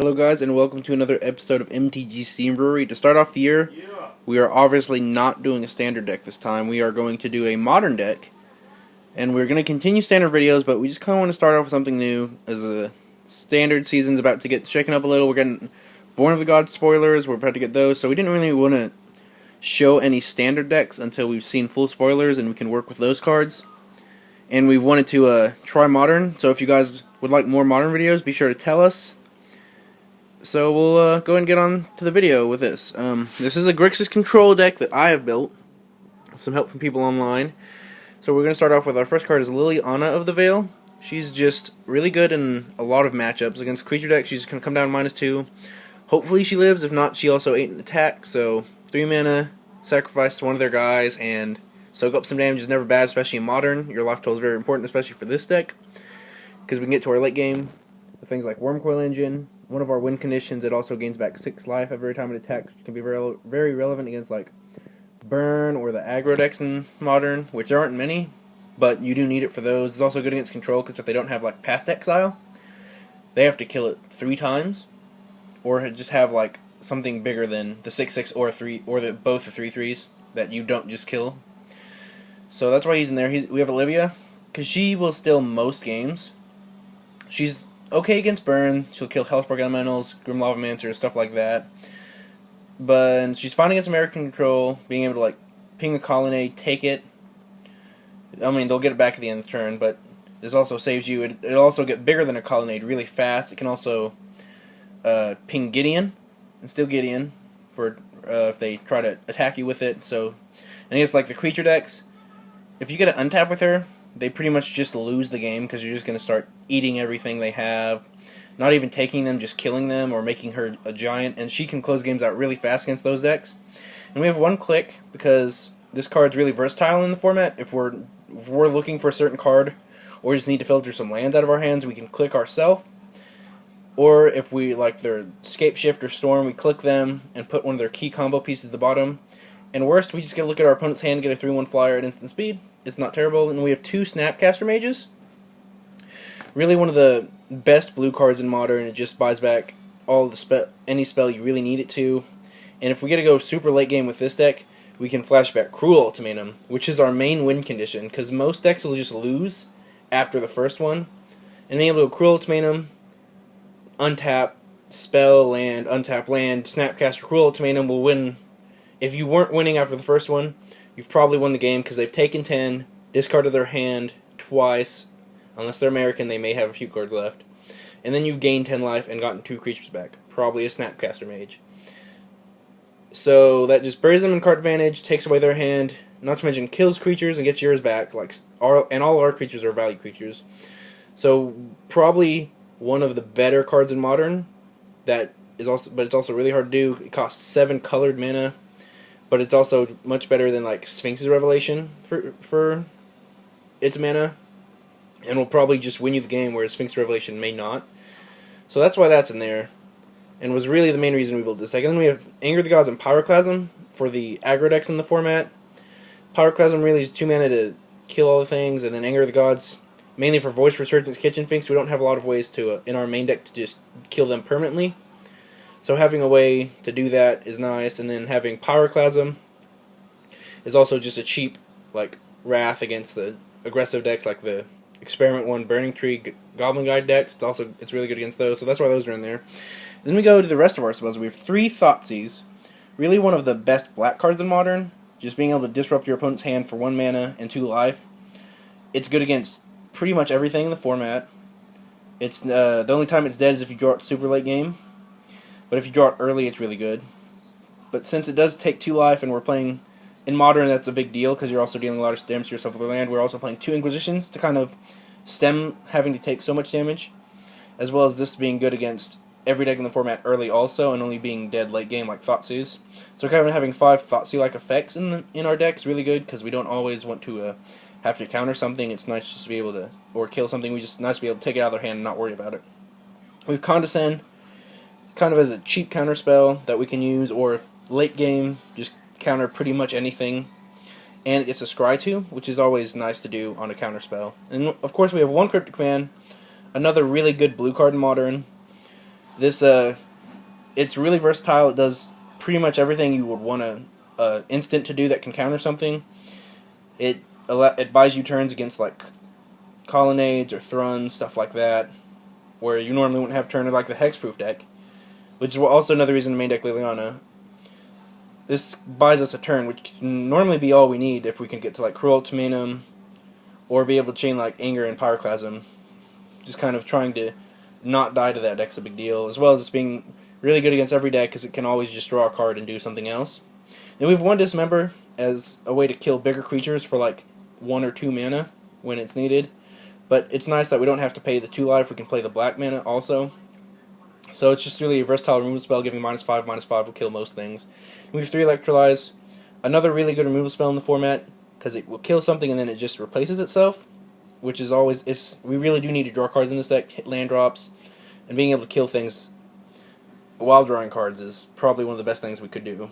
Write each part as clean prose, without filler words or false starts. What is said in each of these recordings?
Hello guys, and welcome to another episode of MTG Steam Brewery. To start off the year, we are obviously not doing a standard deck this time. We are going to do a modern deck, and we're going to continue standard videos, but we just kind of want to start off with something new, as the standard season's about to get shaken up a little. We're getting Born of the Gods spoilers, we're about to get those, so we didn't really want to show any standard decks until we've seen full spoilers and we can work with those cards. And we wanted to try modern, so if you guys would like more modern videos, be sure to tell us. So we'll go ahead and get on to the video with this. This is a Grixis control deck that I have built with some help from people online. So we're going to start off with our first card is Liliana of the Veil. She's just really good in a lot of matchups. Against creature decks, she's going to come down -2. Hopefully she lives. If not, she also 8 in attack. So 3 mana, sacrifice one of their guys, and soak up some damage is never bad, especially in modern. Your life total is very important, especially for this deck, because we can get to our late game with things like Wormcoil Engine. One of our win conditions, it also gains back 6 life every time it attacks, which can be very relevant against like Burn or the aggro decks in Modern, which there aren't many, but you do need it for those. It's also good against Control, because if they don't have like Path to Exile, they have to kill it 3 times, or just have like something bigger than the 6/6 or 3, or both the 3/3s that you don't just kill. So that's why he's in there. We have Olivia, because she will steal most games. She's okay against Burn. She'll kill Hellspark Elementals, Grim Lavamancer, stuff like that. But she's fine against American Control, being able to like ping a Colonnade, take it. I mean, they'll get it back at the end of the turn, but this also saves you. It'll also get bigger than a Colonnade really fast. It can also ping Gideon and steal Gideon for if they try to attack you with it. So, and against like the creature decks, if you get an untap with her, they pretty much just lose the game, because you're just going to start eating everything they have. Not even taking them, just killing them, or making her a giant. And she can close games out really fast against those decks. And we have 1 click, because this card's really versatile in the format. If we're looking for a certain card, or just need to filter some lands out of our hands, we can click ourselves. Or if we like their Scape Shift or Storm, we click them and put one of their key combo pieces at the bottom. And worst, we just get to look at our opponent's hand and get a 3/1 flyer at instant speed. It's not terrible. And we have 2 Snapcaster Mages. Really one of the best blue cards in Modern. It just buys back all the any spell you really need it to. And if we get to go super late game with this deck, we can flashback Cruel Ultimanum, which is our main win condition, because most decks will just lose after the first one. And being able to go Cruel Ultimanum, untap, spell land, untap land, Snapcaster Cruel Ultimanum will win. If you weren't winning after the first one, you've probably won the game, because they've taken 10, discarded their hand twice. Unless they're American, they may have a few cards left. And then you've gained 10 life and gotten 2 creatures back. Probably a Snapcaster Mage. So that just buries them in card advantage, takes away their hand, not to mention kills creatures and gets yours back. And all our creatures are value creatures. So probably one of the better cards in Modern. But it's also really hard to do. It costs 7 colored mana. But it's also much better than like Sphinx's Revelation for its mana, and will probably just win you the game, whereas Sphinx's Revelation may not. So that's why that's in there, and was really the main reason we built this deck. And then we have Anger of the Gods and Pyroclasm for the aggro decks in the format. Pyroclasm really is 2 mana to kill all the things, and then Anger of the Gods mainly for Voice Resurgence, Kitchen Finks. We don't have a lot of ways to in our main deck to just kill them permanently. So having a way to do that is nice, and then having Pyroclasm is also just a cheap like Wrath against the aggressive decks like the Experiment 1, Burning Tree, Goblin Guide decks. It's really good against those, so that's why those are in there. Then we go to the rest of our spells. We have 3 Thoughtseize, really one of the best black cards in Modern, just being able to disrupt your opponent's hand for 1 mana and 2 life. It's good against pretty much everything in the format. It's the only time it's dead is if you draw it super late game. But if you draw it early, it's really good. But since it does take 2 life, and we're playing in Modern, that's a big deal, because you're also dealing a lot of damage to yourself with your land. We're also playing 2 Inquisitions to kind of stem having to take so much damage, as well as this being good against every deck in the format early also, and only being dead late game like Thoughtseize. So kind of having 5 Thoughtseize-like effects in our deck is really good, because we don't always want to have to counter something. It's nice just to be able to, or kill something. It's nice to be able to take it out of their hand and not worry about it. We have Condescend, kind of as a cheap counter spell that we can use, or if late game, just counter pretty much anything. And it gets a Scry 2, which is always nice to do on a counter spell. And of course we have 1 Cryptic Command, another really good blue card in Modern. This it's really versatile. It does pretty much everything you would want a instant to do that can counter something. It buys you turns against like colonnades or thruns, stuff like that, where you normally wouldn't have turn like the hexproof deck, which is also another reason to main deck Liliana. This buys us a turn, which can normally be all we need if we can get to like Cruel Ultimanum, or be able to chain like Anger and Pyroclasm. Just kind of trying to not die to that deck's a big deal, as well as it's being really good against every deck because it can always just draw a card and do something else. And we have one Dismember as a way to kill bigger creatures for like 1 or 2 mana when it's needed. But it's nice that we don't have to pay the 2 life, we can play the black mana also. So it's just really a versatile removal spell, giving -5/-5 will kill most things. We have 3 Electrolyze, another really good removal spell in the format, because it will kill something and then it just replaces itself, which is always, we really do need to draw cards in this deck, hit land drops, and being able to kill things while drawing cards is probably one of the best things we could do.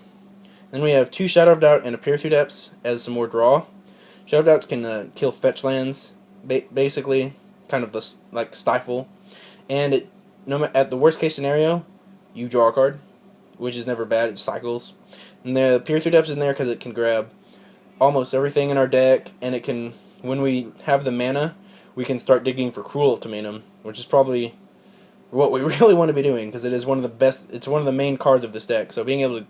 Then we have 2 Shadow of Doubt and a Peer Through Depths as some more draw. Shadow of Doubts can kill fetch lands, basically, kind of like stifle, and at the worst case scenario, you draw a card, which is never bad. It cycles, and the Peer Through Depths is in there because it can grab almost everything in our deck, and it can, when we have the mana, we can start digging for Cruel Ultimanum, which is probably what we really want to be doing because it is one of the best. It's one of the main cards of this deck. So being able to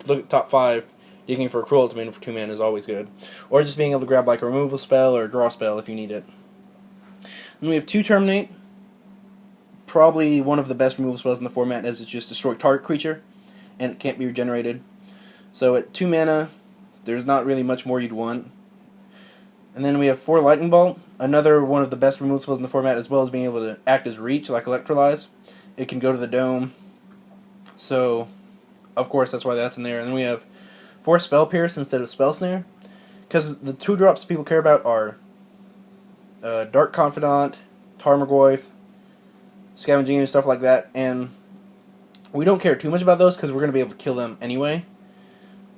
look at top 5, digging for a Cruel Ultimanum for 2 mana is always good, or just being able to grab like a removal spell or a draw spell if you need it. And we have 2 Terminate. Probably one of the best removal spells in the format, as it's just destroy target creature, and it can't be regenerated. So at 2 mana, there's not really much more you'd want. And then we have 4 Lightning Bolt, another one of the best removal spells in the format, as well as being able to act as reach, like Electrolyze. It can go to the dome. So, of course, that's why that's in there. And then we have 4 Spell Pierce instead of Spell Snare, because the 2 drops people care about are Dark Confidant, Tarmogoyf, Scavenging and stuff like that, and we don't care too much about those because we're going to be able to kill them anyway,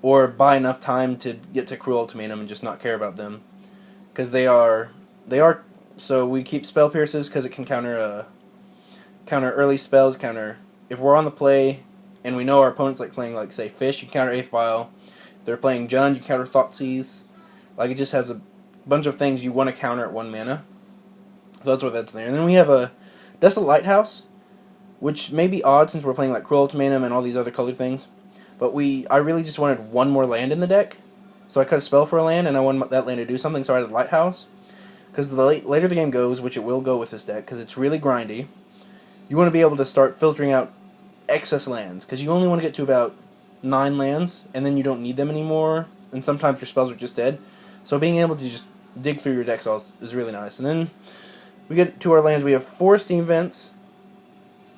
or buy enough time to get to Cruel Ultimanum and just not care about them, because they are, so we keep Spell Pierces because it can counter early spells, if we're on the play, and we know our opponent's like playing like say Fish, you can counter Eighth Vial. If they're playing Jund, you can counter Thoughtseize. Like, it just has a bunch of things you want to counter at 1 mana. So that's what that's there. And then we have a Desolate Lighthouse, which may be odd since we're playing like Cruel Ultimanum and all these other colored things, but I really just wanted 1 more land in the deck, so I cut a spell for a land, and I wanted that land to do something, so I added Lighthouse, because later the game goes, which it will go with this deck, because it's really grindy, you want to be able to start filtering out excess lands, because you only want to get to about 9 lands, and then you don't need them anymore, and sometimes your spells are just dead, so being able to just dig through your deck is really nice. And then we get to our lands. We have 4 Steam Vents,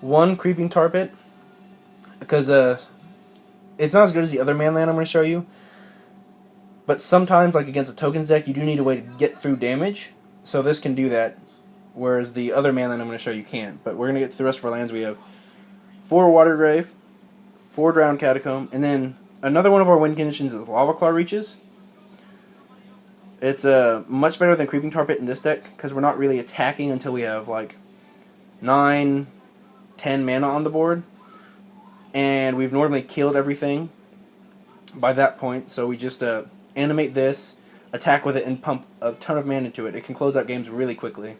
1 Creeping Tar Pit, because it's not as good as the other man land I'm going to show you, but sometimes, like against a tokens deck, you do need a way to get through damage, so this can do that, whereas the other man land I'm going to show you can't. But we're going to get to the rest of our lands. We have 4 Watergrave, 4 Drowned Catacomb, and then another one of our win conditions is Lava Claw Reaches. It's much better than Creeping Tar Pit in this deck, because we're not really attacking until we have like 9, 10 mana on the board, and we've normally killed everything by that point, so we just animate this, attack with it, and pump a ton of mana into it. It can close out games really quickly,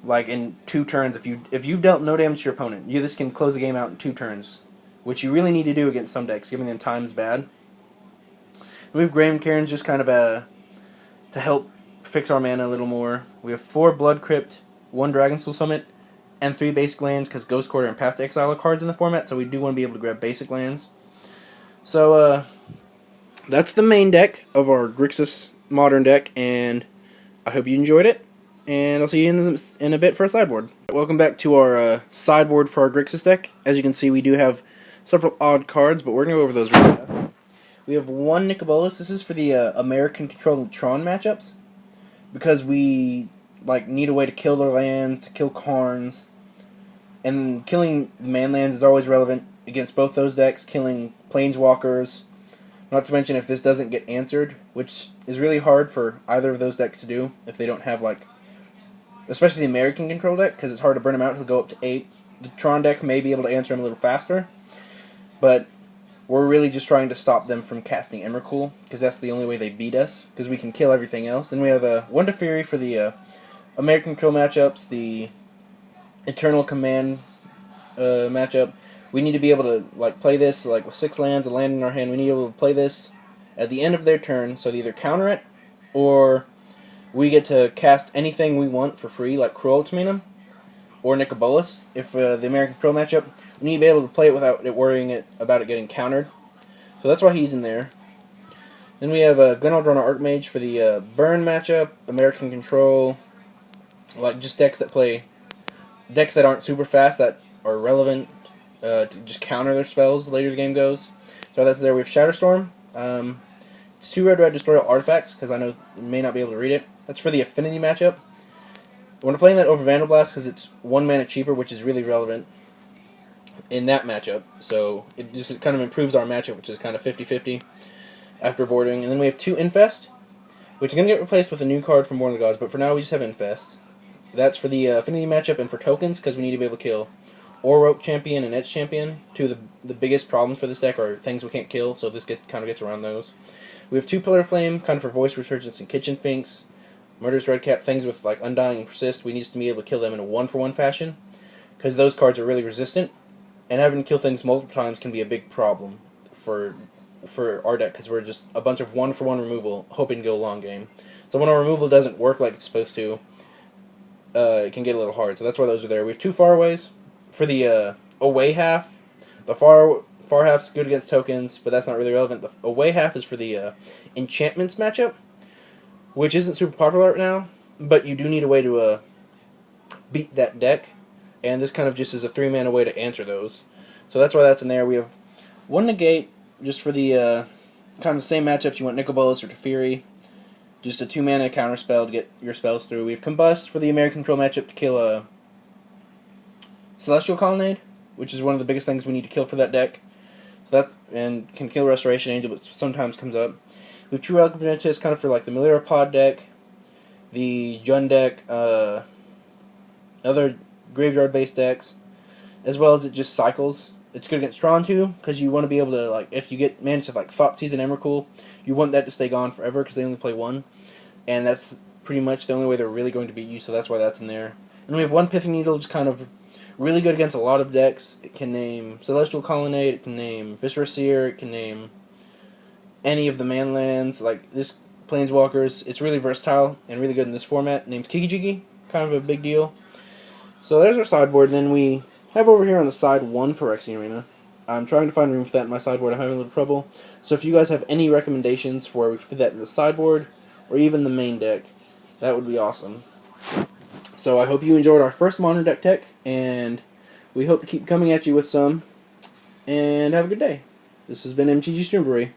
like in 2 turns. If you've dealt no damage to your opponent, this can close the game out in 2 turns, which you really need to do against some decks, giving them time's bad. And we have Graham Cairns just kind of to help fix our mana a little more. We have 4 Blood Crypt, 1 Dragonsteel Summit, and 3 basic lands, because Ghost Quarter and Path to Exile are cards in the format, so we do want to be able to grab basic lands. So, that's the main deck of our Grixis Modern deck, and I hope you enjoyed it, and I'll see you in a bit for a sideboard. Welcome back to our sideboard for our Grixis deck. As you can see, we do have several odd cards, but we're going to go over those right now. We have 1 Nicobolus. This is for the American Control and Tron matchups, because we need a way to kill their lands, to kill Karns, and killing man lands is always relevant against both those decks, killing Planeswalkers, not to mention if this doesn't get answered, which is really hard for either of those decks to do if they don't have, especially the American Control deck, because it's hard to burn them out. He'll go up to 8, the Tron deck may be able to answer him a little faster, but we're really just trying to stop them from casting Emrakul, because that's the only way they beat us, because we can kill everything else. Then we have one to Fury for the American Control matchups, the Eternal Command matchup. We need to be able to play this with 6 lands, a land in our hand. We need to be able to play this at the end of their turn, so they either counter it, or we get to cast anything we want for free, like Cruel Ultimanum or Nicobolus. If the American Control matchup, we need to be able to play it without worrying about it getting countered. So that's why he's in there. Then we have Glenaldrona Archmage for the Burn matchup, American Control, just decks that aren't super fast, that are relevant to just counter their spells later the game goes. So that's there. We have Shatterstorm. It's 2 red destroy all artifacts, because I know you may not be able to read it. That's for the Affinity matchup. When I'm playing that over Vandalblast, because it's 1 mana cheaper, which is really relevant in that matchup. So it just kind of improves our matchup, which is kind of 50-50 after boarding. And then we have 2 Infest, which is going to get replaced with a new card from Born of the Gods, but for now we just have Infest. That's for the Affinity matchup and for tokens, because we need to be able to kill Oroke Champion and Etch Champion. 2 of the biggest problems for this deck are things we can't kill, so this kind of gets around those. We have 2 Pillar of Flame, kind of for Voice Resurgence and Kitchen Finks. Murderous Redcap, things with Undying and Persist. We need to be able to kill them in a 1-for-1 fashion, because those cards are really resistant, and having to kill things multiple times can be a big problem for our deck, because we're just a bunch of 1-for-1 removal, hoping to go long game. So when our removal doesn't work like it's supposed to, it can get a little hard. So that's why those are there. We have 2 Faraways for the away half. The far half's good against tokens, but that's not really relevant. The away half is for the Enchantments matchup, which isn't super popular right now, but you do need a way to beat that deck, and this kind of just is a 3-mana way to answer those. So that's why that's in there. We have 1 Negate, just for the kind of the same matchups. You want Nicobolus or Teferi, just a 2-mana counter spell to get your spells through. We have Combust for the American Control matchup to kill a Celestial Colonnade, which is one of the biggest things we need to kill for that deck. So that, and can kill Restoration Angel, but sometimes comes up. We have 2 Relic of Genesis, kind of for the Melira Pod deck, the Jund deck, other graveyard-based decks, as well as it just cycles. It's good against Tron too, because you want to be able to, if you manage to Thoughtseize and Emrakul, you want that to stay gone forever, because they only play 1, and that's pretty much the only way they're really going to beat you, so that's why that's in there. And we have 1 Pithing Needle, just kind of really good against a lot of decks. It can name Celestial Colonnade, it can name Viscera Seer, it can name any of the manlands, this Planeswalkers. It's really versatile and really good in this format. Named Kiki-Jiki, kind of a big deal. So there's our sideboard. Then we have over here on the side 1 for Phyrexian Arena. I'm trying to find room for that in my sideboard. I'm having a little trouble. So if you guys have any recommendations for where we could fit that in the sideboard, or even the main deck, that would be awesome. So I hope you enjoyed our first Modern Deck Tech, and we hope to keep coming at you with some, and have a good day. This has been MTG Brewery.